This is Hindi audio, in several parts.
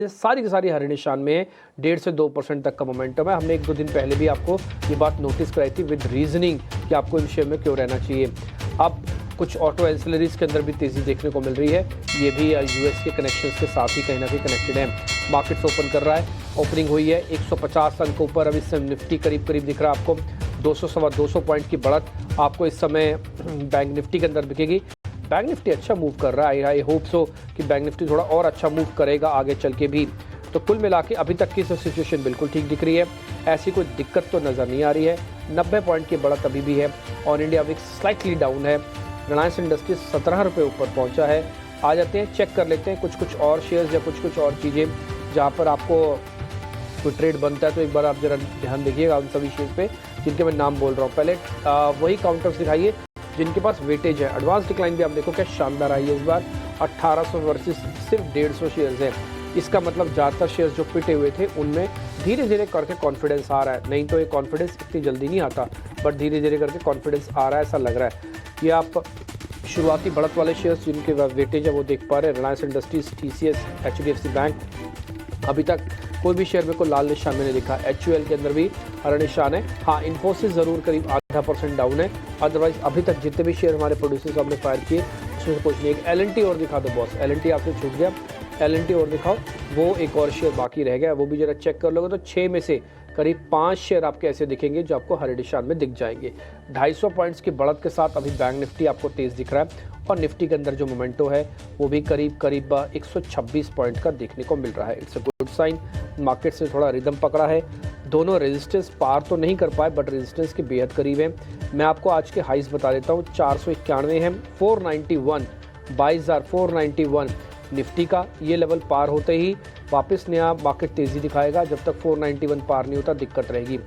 ये सारी की सारी हरे निशान में है, 1.5 से 2% तक का मोमेंटम है। हमने 1-2 दिन पहले भी आपको ये बात नोटिस कराई थी विद रीजनिंग कि आपको इन शेयर में क्यों रहना चाहिए। अब कुछ ऑटो एंसिलरीज के अंदर भी तेज़ी देखने को मिल रही है, ये भी यूएस के कनेक्शंस के साथ ही कहीं ना कहीं कनेक्टेड है। मार्केट्स ओपन कर रहा है, ओपनिंग हुई है 150 अंक ऊपर। अभी से निफ्टी करीब करीब दिख रहा है आपको 200-250 पॉइंट की बढ़त आपको इस समय बैंक निफ्टी के अंदर दिखेगी। बैंक निफ्टी अच्छा मूव कर रहा है, आई होप सो कि बैंक निफ्टी थोड़ा और अच्छा मूव करेगा आगे चल के भी। तो कुल मिला के अभी तक की सिचुएशन बिल्कुल ठीक दिख रही है, ऐसी कोई दिक्कत तो नज़र नहीं आ रही है। 90 पॉइंट की बढ़त अभी भी है। On India VIX slightly down है, रिलायंस इंडस्ट्रीज 17 रुपये ऊपर पहुंचा है। आ जाते हैं, चेक कर लेते हैं कुछ और शेयर्स या कुछ और चीज़ें जहाँ पर आपको कोई ट्रेड बनता है, तो एक बार आप जरा ध्यान देखिएगा उन सभी शेयर पे जिनके मैं नाम बोल रहा हूँ। पहले वही काउंटर्स दिखाइए जिनके पास वेटेज है। एडवांस डिक्लाइन भी आप देखो क्या शानदार आई है इस बार, 1800 वर्सेस सिर्फ 150 शेयर्स हैं। इसका मतलब ज़्यादातर शेयर्स जो पिटे हुए थे उनमें धीरे धीरे करके कॉन्फिडेंस आ रहा है। नहीं तो ये कॉन्फिडेंस इतनी जल्दी नहीं आता, बट धीरे धीरे करके कॉन्फिडेंस आ रहा है, ऐसा लग रहा है। ये आप शुरुआती बढ़त वाले शेयर्स जिनके वेटेज है वो देख पा रहे हैं। Reliance industries, TCS, HDFC bank, अभी तक कोई भी शेयर में कोई लाल निशान में नहीं दिखा। HUL के अंदर भी हरा निशान है। हाँ, इन्फोसिस ज़रूर करीब 0.5% डाउन है, अदरवाइज अभी तक जितने भी शेयर हमारे प्रोड्यूसर्स हमने फायर किए उसमें से कुछ नहीं। एक LNT और दिखा दो बॉस, LNT आपसे छूट गया, LNT और दिखाओ। वो एक और शेयर बाकी रह गया, वो भी जरा चेक कर लोगे तो 6 में से करीब 5 शेयर आपके ऐसे दिखेंगे जो आपको हरे निशान में दिख जाएंगे। 250 पॉइंट्स की बढ़त के साथ अभी बैंक निफ्टी आपको तेज़ दिख रहा है, और निफ्टी के अंदर जो मोमेंटो है वो भी करीब करीब 126 पॉइंट का देखने को मिल रहा है। It's a good sign. Market से थोड़ा रिदम पकड़ा है, दोनों रेजिस्टेंस पार तो नहीं कर पाए बट रेजिस्टेंस के बेहद करीब है। मैं आपको आज के हाइस बता देता हूँ, 491 है, 491, 22,491 निफ्टी का। ये लेवल पार होते ही वापस नया मार्केट तेज़ी दिखाएगा, जब तक 491 पार नहीं होता दिक्कत रहेगी।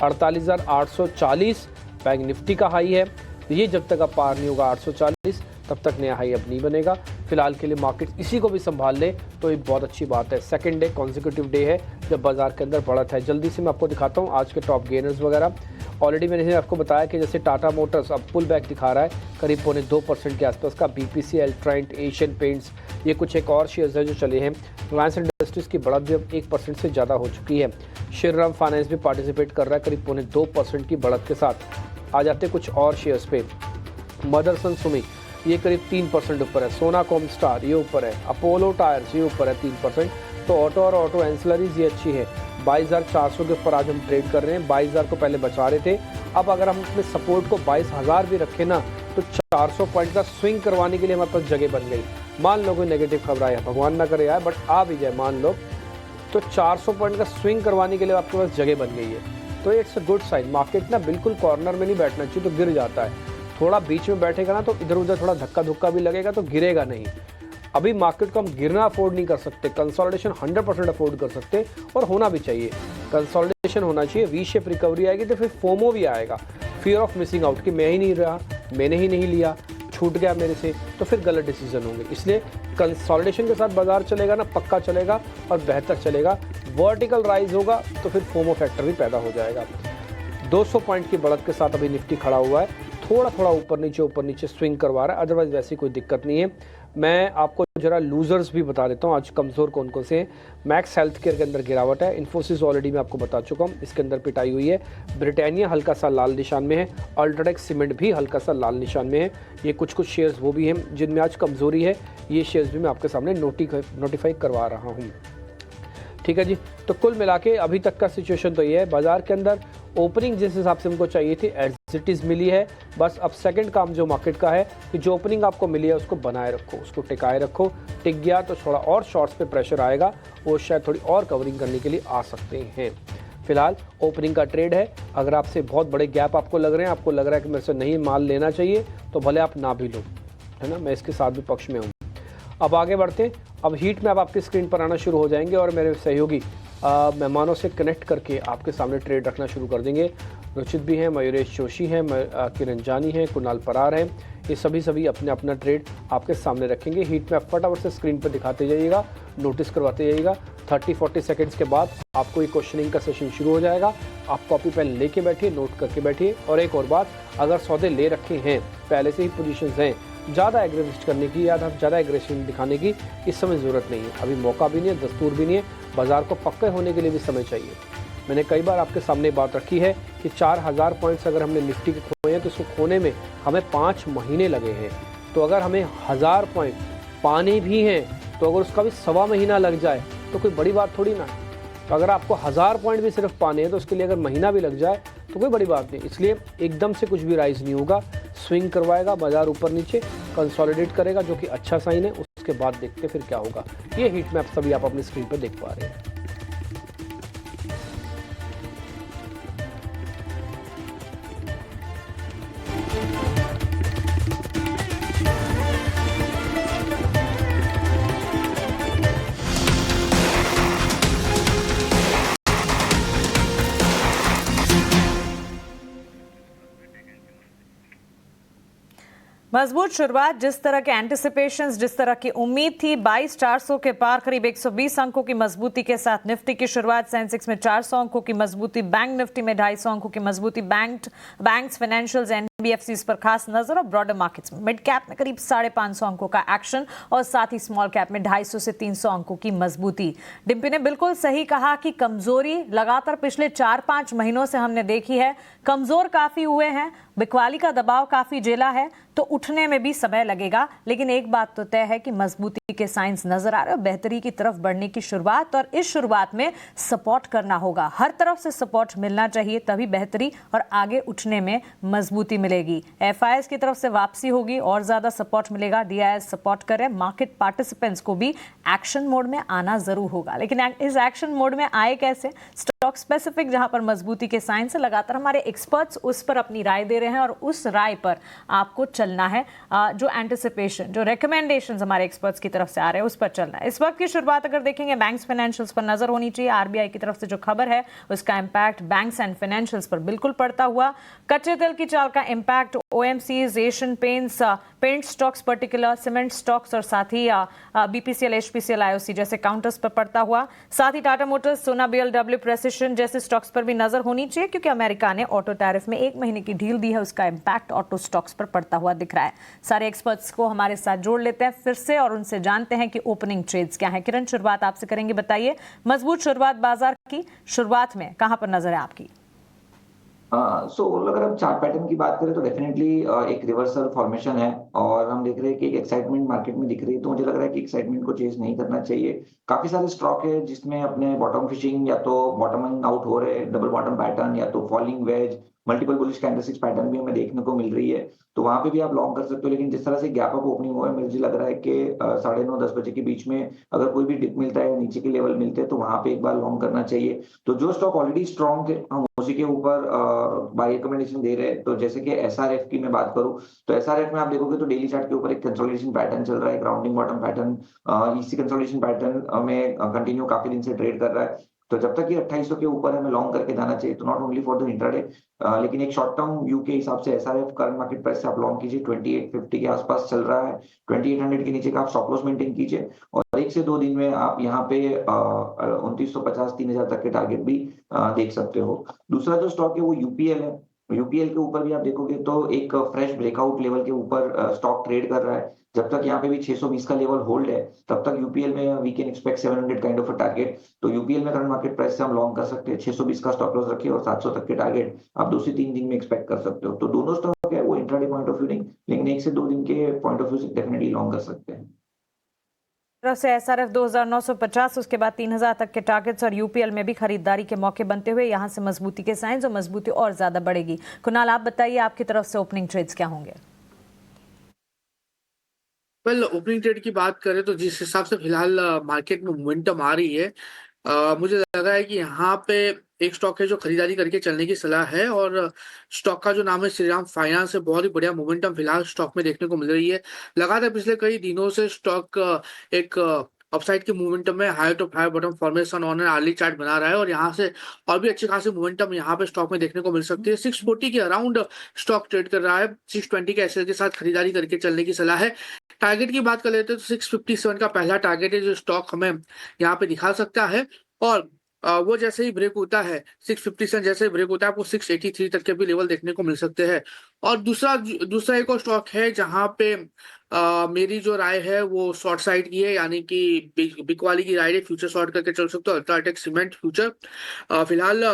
48,840 बैंक निफ्टी का हाई है, ये जब तक अब पार नहीं होगा 840 तब तक नया हाई अब नहीं बनेगा। फिलहाल के लिए मार्केट इसी को भी संभाल ले तो ये बहुत अच्छी बात है। सेकंड डे कॉन्जिक्यूटिव डे है जब बाजार के अंदर बढ़त है। जल्दी से मैं आपको दिखाता हूँ आज के टॉप गेनर्स वगैरह। ऑलरेडी मैंने आपको बताया कि जैसे टाटा मोटर्स अब पुल बैक दिखा रहा है करीब 2.25% के आसपास का। BPCL, ट्रेंट, एशियन पेंट्स, ये कुछ एक और शेयर्स हैं जो चले हैं। रिलायंस इंडस्ट्रीज़ की बढ़त भी अब 1% से ज़्यादा हो चुकी है। श्रीराम फाइनेंस भी पार्टिसिपेट कर रहा है करीब 2.25% की बढ़त के साथ। आ जाते कुछ और शेयर्स पे। मदरसन सुमी ये करीब 3% ऊपर है। सोनाकॉम स्टार ये ऊपर है। अपोलो टायर्स ये ऊपर है 3%। तो ऑटो और ऑटो एंसिलरीज ये अच्छी है। 22,400 के ऊपर आज हम ट्रेड कर रहे हैं। 22,000 को पहले बचा रहे थे, अब अगर हम अपने सपोर्ट को 22,000 भी रखें ना तो 400 पॉइंट का स्विंग करवाने के लिए हमारे पास जगह बन गई। मान लो कोई नेगेटिव खबर आया, भगवान ना करे यार, बट आ भी जाए मान लो, तो 400 पॉइंट का स्विंग करवाने के लिए आपके पास जगह बन गई है। तो it's a good sign. Market ना बिल्कुल कॉर्नर में नहीं बैठना चाहिए तो गिर जाता है। थोड़ा बीच में बैठेगा ना तो इधर उधर थोड़ा धक्का धुक्का भी लगेगा तो गिरेगा नहीं। अभी मार्केट को हम गिरना अफोर्ड नहीं कर सकते, कंसोलिडेशन 100% अफोर्ड कर सकते, और होना भी चाहिए। कंसोलिडेशन होना चाहिए, वी शेप रिकवरी आएगी तो फिर फोमो भी आएगा, फियर ऑफ मिसिंग आउट, कि मैं ही नहीं रहा, मैंने ही नहीं लिया, छूट गया मेरे से, तो फिर गलत डिसीजन होंगे। इसलिए कंसोलिडेशन के साथ बाजार चलेगा ना, पक्का चलेगा और बेहतर चलेगा। वर्टिकल राइज होगा तो फिर फोमो फैक्टर भी पैदा हो जाएगा। 200 पॉइंट की बढ़त के साथ अभी निफ्टी खड़ा हुआ है, थोड़ा थोड़ा ऊपर नीचे स्विंग करवा रहा है, अदरवाइज वैसी कोई दिक्कत नहीं है। मैं आपको जरा लूजर्स भी बता देता हूँ आज कमज़ोर कौन कौन से हैं। मैक्स हेल्थ केयर के अंदर गिरावट है। इन्फोसिस ऑलरेडी मैं आपको बता चुका हूँ, इसके अंदर पिटाई हुई है। ब्रिटानिया हल्का सा लाल निशान में है। अल्ट्राटेक सीमेंट भी हल्का सा लाल निशान में है। ये कुछ शेयर्स वो भी हैं जिनमें आज कमज़ोरी है, ये शेयर्स भी मैं आपके सामने नोटिफाई करवा रहा हूँ। ठीक है जी। तो कुल मिला के अभी तक का सिचुएशन तो ये है, बाजार के अंदर ओपनिंग जिस हिसाब से हमको चाहिए थी एज इट इज़ मिली है। बस अब सेकंड काम जो मार्केट का है कि जो ओपनिंग आपको मिली है उसको बनाए रखो, उसको टिकाए रखो। टिक गया तो थोड़ा और शॉर्ट्स पे प्रेशर आएगा, वो शायद थोड़ी और कवरिंग करने के लिए आ सकते हैं। फिलहाल ओपनिंग का ट्रेड है। अगर आपसे बहुत बड़े गैप आपको लग रहे हैं, आपको लग रहा है कि मेरे से नहीं माल लेना चाहिए, तो भले आप ना भी लो, है ना, मैं इसके साथ भी पक्ष में हूँ। अब आगे बढ़ते हैं। अब हीट मैप आपकी स्क्रीन पर आना शुरू हो जाएंगे और मेरे सहयोगी मेहमानों से कनेक्ट करके आपके सामने ट्रेड रखना शुरू कर देंगे। रुचित भी हैं, मयूरेश जोशी हैं, किरण जानी हैं, कुणाल परार हैं। ये सभी अपने अपना ट्रेड आपके सामने रखेंगे। हीट मैप फटाफट से स्क्रीन पर दिखाते जाइएगा, नोटिस करवाते जाइएगा। 30-40 सेकेंड्स के बाद आपको ये क्वेश्चनिंग का सेशन शुरू हो जाएगा। आप कॉपी पेन लेके बैठिए, नोट करके बैठिए। और एक और बात, अगर सौदे ले रखे हैं, पहले से ही पोजीशंस हैं, ज़्यादा एग्रेविस्ट करने की या ज़्यादा एग्रेशन दिखाने की इस समय ज़रूरत नहीं है। अभी मौका भी नहीं है, दस्तूर भी नहीं है, बाज़ार को पक्के होने के लिए भी समय चाहिए। मैंने कई बार आपके सामने बात रखी है कि 4000 पॉइंट्स अगर हमने निफ्टी के खोए हैं तो उसको खोने में हमें 5 महीने लगे हैं। तो अगर हमें 1000 पॉइंट पाने भी हैं तो अगर उसका भी 1.25 महीना लग जाए तो कोई बड़ी बात थोड़ी ना है। तो अगर आपको 1000 पॉइंट भी सिर्फ पाने हैं तो उसके लिए अगर महीना भी लग जाए तो कोई बड़ी बात नहीं। इसलिए एकदम से कुछ भी राइज नहीं होगा, स्विंग करवाएगा, बाजार ऊपर नीचे कंसोलिडेट करेगा, जो कि अच्छा साइन है। उसके बाद देखते फिर क्या होगा। ये हीट मैप सभी आप अपनी स्क्रीन पर देख पा रहे हैं। मजबूत शुरुआत, जिस तरह के एंटिसिपेशंस, जिस तरह की उम्मीद थी, 22,400 के पार करीब 120 अंकों की मजबूती के साथ निफ्टी की शुरुआत। सेंसेक्स में 400 अंकों की मजबूती, बैंक निफ्टी में 250 अंकों की मजबूती। बैंक्स, फाइनेंशियल्स, एनबीएफसीज पर खास नजर और ब्रॉडर मार्केट्स में मिड कैप में करीब 550 अंकों का एक्शन और साथ ही स्मॉल कैप में 250 से 300 अंकों की मजबूती। डिम्पी ने बिल्कुल सही कहा कि कमजोरी लगातार पिछले 4-5 महीनों से हमने देखी है। कमजोर काफी हुए हैं, बिकवाली का दबाव काफी झेला है, तो उठने में भी समय लगेगा। लेकिन एक बात तो तय है कि मजबूती के साइंस नजर आ रहे हैं, बेहतरी की तरफ बढ़ने की शुरुआत, और इस शुरुआत में सपोर्ट करना होगा। हर तरफ से सपोर्ट मिलना चाहिए, तभी बेहतरी और आगे उठने में मजबूती मिलेगी। एफआईएस की तरफ से वापसी होगी और ज्यादा सपोर्ट मिलेगा। डीआईएस सपोर्ट करे, मार्केट पार्टिसिपेंट्स को भी एक्शन मोड में आना जरूर होगा। लेकिन इस एक्शन मोड में आए कैसे? स्टॉक स्पेसिफिक जहां पर मजबूती के साइंस लगातार हमारे एक्सपर्ट्स उस पर अपनी राय दे रहे हैं और उस राय पर आपको चलना है। जो एंटिसिपेशन, जो रिकमेंडेशंस हमारे एक्सपर्ट्स की तरफ से आ रहे हैं उस पर चलना है। इस वक्त की शुरुआत अगर देखेंगे, बैंक्स फाइनेंशियल्स पर नजर होनी चाहिए। आरबीआई की तरफ से जो खबर है उसका इंपैक्ट बैंक्स एंड फाइनेंशियल्स पर बिल्कुल पड़ता हुआ। कच्चे तेल की चाल का impact OMCs, Asian Paints, paint stocks particular, cement stocks और साथ ही बीपीसीएल, एचपीसीएल, आईओसी जैसे काउंटर्स पर पड़ता हुआ। साथ ही Tata Motors, Sona, BLW, precision जैसे स्टॉक्स पर भी नजर होनी चाहिए, क्योंकि अमेरिका ने ऑटो टैरिफ में 1 महीने की ढील दी है, उसका इंपैक्ट ऑटो स्टॉक्स पर पड़ता हुआ दिख रहा है। सारे एक्सपर्ट्स को हमारे साथ जोड़ लेते हैं फिर से और उनसे जानते हैं कि ओपनिंग ट्रेड्स क्या है। किरण, शुरुआत आपसे करेंगे, बताइए मजबूत शुरुआत बाजार की, शुरुआत में कहां पर नजर है आपकी? अगर हम चार्ट पैटर्न की बात करें तो डेफिनेटली एक रिवर्सल फॉर्मेशन है और हम देख रहे हैं कि एक एक्साइटमेंट मार्केट में दिख रही है। तो मुझे लग रहा है कि एक्साइटमेंट को चेज नहीं करना चाहिए। काफी सारे स्टॉक है जिसमें अपने बॉटम फिशिंग या तो बॉटमिंग आउट हो रहे हैं, डबल बॉटम पैटर्न या तो falling veg, multiple bullish candlesticks pattern भी हमें देखने को मिल रही है। तो वहां पे भी आप लॉन्ग कर सकते हो। लेकिन जिस तरह से गैप अप ओपनिंग हुआ है, मुझे लग रहा है कि 9:30-10 बजे के बीच में अगर कोई भी डिप मिलता है, नीचे के लेवल मिलते हैं, तो वहां पे एक बार लॉन्ग करना चाहिए। तो जो स्टॉक ऑलरेडी स्ट्रॉन्ग थे हम उसी के ऊपर बाय रिकमेंडेशन दे रहे हैं। तो जैसे कि एसआरएफ की मैं बात करूं तो एसआरएफ में आप देखोगे तो डेली चार्ट के ऊपर एक कंसोलिडेशन पैटर्न चल रहा है, ग्राउंडिंग बॉटम पैटर्न। इसी कंसोलिडेशन पैटर्न में कंटिन्यू काफी दिन से ट्रेड कर रहा है। तो जब तक ये 2800 के ऊपर हमें लॉन्ग करके जाना चाहिए। तो not only for the intraday, लेकिन एक शॉर्ट टर्म व्यू के हिसाब से एसआरएफ करंट मार्केट प्राइस से आप लॉन्ग कीजिए। 2850 के आसपास चल रहा है, 2800 के नीचे का आप स्टॉप लॉस मेंटेन कीजिए और 1 से 2 दिन में आप यहाँ पे 2950 3000 तक के टारगेट भी देख सकते हो। दूसरा जो स्टॉक है वो यूपीएल है। यूपीएल के ऊपर भी आप देखोगे तो एक फ्रेश ब्रेकआउट लेवल के ऊपर स्टॉक ट्रेड कर रहा है। जब तक यहाँ पे भी 620 का लेवल होल्ड है तब तक यूपीएल में we can expect 700 kind of a target. तो यूपीएल में करंट मार्केट प्राइस से हम लॉन्ग कर सकते हैं। 620 का स्टॉप लॉस रखिए और 700 तक के टारगेट आप 2 से 3 दिन में एक्सपेक्ट कर सकते हो। तो दोनों स्टॉक है वो इंट्राडे पॉइंट ऑफ व्यू नहीं, लेकिन 1 से 2 दिन के पॉइंट ऑफ व्यू से डेफिनेटली लॉन्ग कर सकते हैं। तरफ से एसआरएफ 2950, उसके बाद 3000 तक के टारगेट्स और यूपीएल में भी खरीदारी के मौके बनते हुए यहां से मजबूती के साइंस और मजबूती और ज्यादा बढ़ेगी। कुणाल, आप बताइए आपकी तरफ से ओपनिंग ट्रेड्स क्या होंगे? ओपनिंग ट्रेड की बात करें तो जिस हिसाब से फिलहाल मार्केट में मोमेंटम आ रही है, मुझे लग रहा है कि यहाँ पे एक स्टॉक है जो खरीदारी करके चलने की सलाह है और स्टॉक का जो नाम है श्रीराम फाइनेंस है। बहुत ही बढ़िया मोमेंटम फिलहाल स्टॉक में देखने को मिल रही है। लगातार पिछले कई दिनों से स्टॉक एक अपसाइड के मोमेंटम में high to high bottom formation on an early chart बना रहा है और यहाँ से और भी अच्छी खासी मोमेंटम यहाँ पे स्टॉक में देखने को मिल सकती है। 640 के अराउंड स्टॉक ट्रेड कर रहा है। 620 के एसएल के साथ खरीदारी करके चलने की सलाह है। टारगेट की बात कर लेते हैं तो 657 का पहला टारगेट है जो स्टॉक हमें यहाँ पे दिखा सकता है और वो जैसे ही ब्रेक होता है 657 जैसे ही ब्रेक होता है आपको 683 तक के भी लेवल देखने को मिल सकते हैं। और दूसरा एक और स्टॉक है जहाँ पे मेरी जो राय है वो शॉर्ट साइड की है, यानी कि बिग वाली की राय है, फ्यूचर शॉर्ट करके चल सकते हो अल्ट्राटेक सीमेंट फ्यूचर। फिलहाल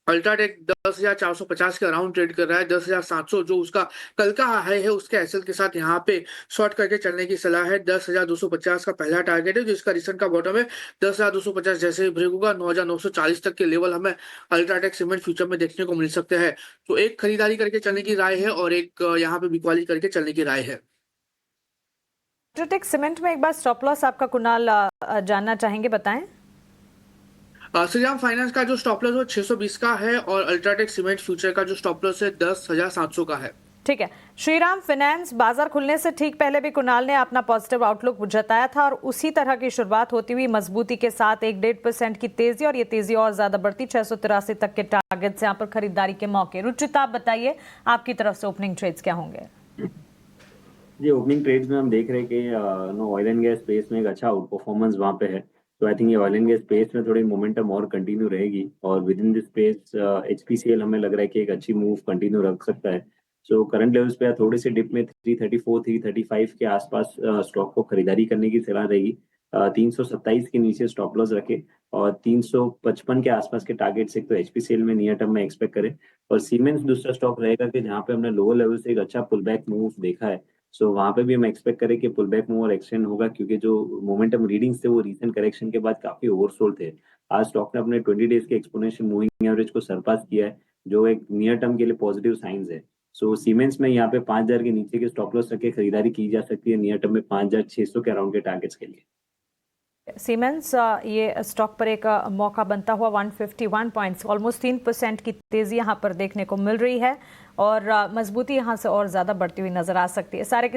अल्ट्राटेक 10,450 के अराउंड ट्रेड कर रहा है। 10,700 जो उसका कल का हाई है उसके एसएल के साथ यहाँ पे शॉर्ट करके चलने की सलाह है। 10,250 का पहला टारगेट है, जिसका रिसेंट का बॉटम है 10,250 जैसे ही ब्रेक होगा 9,940 तक के लेवल हमें अल्ट्राटेक सीमेंट फ्यूचर में देखने को मिल सकते हैं। तो एक खरीदारी करके चलने की राय है और एक यहाँ पे बिकवाली करके चलने की राय है। अल्ट्राटेक सीमेंट में एक बार स्टॉप लॉस आपका कुणाल जानना चाहेंगे, बताएं। श्रीराम फाइनेंस का जो स्टॉप लॉस वो 620 का है और अल्ट्राटेक सीमेंट फ्यूचर का जो स्टॉप लॉस है 10,700 का है। ठीक है। श्रीराम फाइनेंस बाजार खुलने से ठीक पहले भी कुणाल ने अपना पॉजिटिव आउटलुक जताया था और उसी तरह की शुरुआत होती हुई मजबूती के साथ 1-1.5% की तेजी, और ये तेजी और ज्यादा बढ़ती 683 तक के टारगेट से यहाँ पर खरीदारी के मौके। रुचिता, आप बताइए आपकी तरफ से ओपनिंग ट्रेड्स क्या होंगे? जी, ओपनिंग ट्रेड्स में हम देख रहे हैं कि ऑयल एंड गैस स्पेस में एक अच्छा आउट परफॉर्मेंस वहाँ पे है। तो आई थिंक ये ऑयल एंड गैस स्पेस में थोड़ी मोमेंटम और कंटिन्यू रहेगी और with in this space HPCL हमें लग रहा है कि एक अच्छी मूव कंटिन्यू रख सकता है। सो करंट लेवल्स पे थोड़ी सी डिप में 334 335 के आसपास स्टॉक को खरीदारी करने की सलाह रहेगी। 327 के नीचे स्टॉप लॉस रखे और 355 के आसपास के टारगेट्स एक तो एचपीसीएल में नियर टर्म में एक्सपेक्ट करें। और सीमेंस दूसरा स्टॉक रहेगा कि जहाँ पे हमने लोअर लेवल से एक अच्छा पुल बैक मूव देखा है। सो वहाँ पे भी हम एक्सपेक्ट करें कि पुल बैक मूव और एक्सटेंड होगा, क्योंकि जो मोमेंटम रीडिंग्स थे वो रीसेंट करेक्शन के बाद काफी ओवरसोल्ड थे। आज स्टॉक ने अपने 20 डेज के एक्सपोनेंशियल मूविंग एवरेज को सरपास किया है, जो एक नियर टर्म के लिए पॉजिटिव साइंस है। सो सीमेंस में यहाँ पे 5,000 के नीचे के स्टॉप लॉस रख के खरीदारी की जा सकती है, नियर टर्म में 5,600 के अराउंड के टारगेट्स के लिए। सीमेंस, ये स्टॉक पर एक मौका बनता हुआ 151 पॉइंट्स, ऑलमोस्ट 3% की तेजी यहाँ पर देखने को मिल रही है और मजबूती यहाँ से और ज्यादा बढ़ती हुई नजर आ सकती है। सारे के